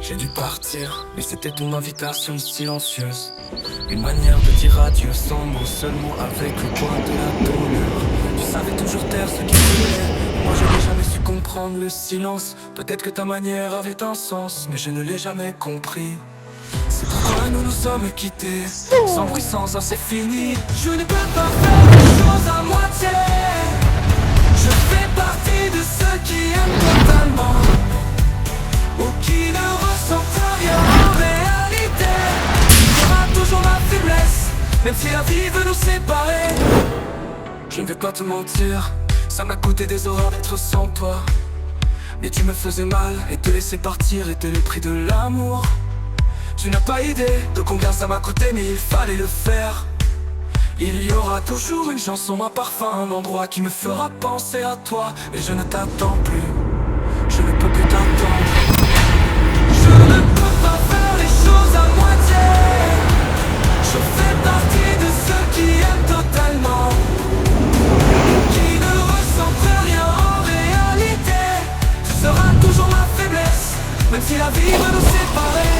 J'ai dû partir, mais c'était une invitation silencieuse. Une manière de dire adieu sans mot, seul mot avec le poids de la douleur. Tu savais toujours taire ce qui voulait, moi je n'ai jamais su comprendre le silence. Peut-être que ta manière avait un sens, mais je ne l'ai jamais compris. C'est pourquoi nous nous sommes quittés, sans bruit, sans un, c'est fini. Je ne peux pas faire les choses à moitié. Je fais partie de ceux qui aiment totalement, ou qui ne ressentent rien en réalité. Il y aura toujours ma faiblesse, même si la vie veut nous séparer. Je ne vais pas te mentir, ça m'a coûté des horreurs d'être sans toi. Mais tu me faisais mal, et te laisser partir était le prix de l'amour. Tu n'as pas idée de combien ça m'a coûté, mais il fallait le faire. Il y aura toujours une chanson, un parfum, un endroit qui me fera penser à toi. Mais je ne t'attends plus, je ne peux plus t'attendre. Je ne peux pas faire les choses à moitié. Je fais partie de ceux qui aiment totalement, qui ne ressentent rien en réalité. Tu seras toujours ma faiblesse, même si la vie va nous séparer.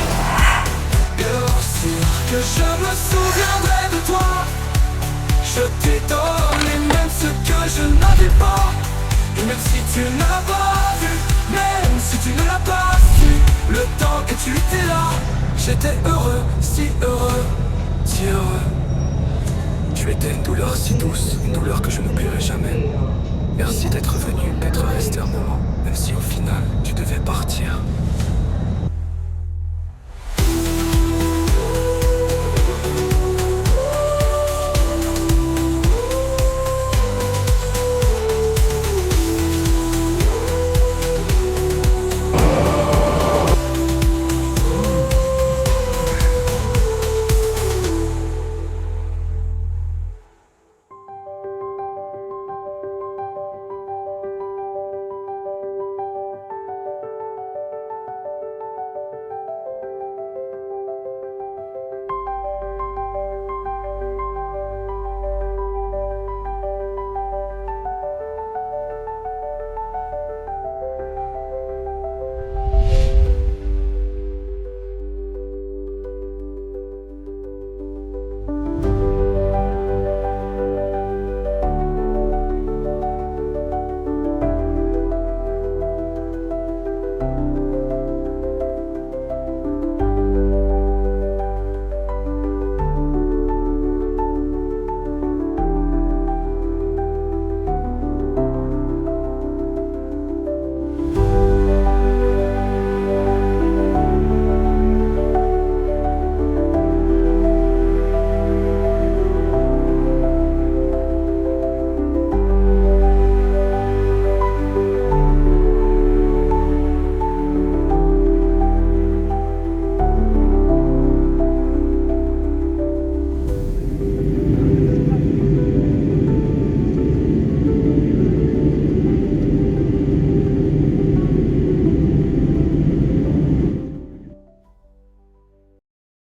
Bien sûr que je me souviendrai de toi. Je t'ai donné même ce que je n'avais pas. Et même si tu n'as pas vu, même si tu ne l'as pas su, le temps que tu étais là, j'étais heureux, si heureux, si heureux. Tu étais une douleur si douce, une douleur que je n'oublierai jamais. Merci d'être venu, d'être resté un moment, même si au final tu devais partir.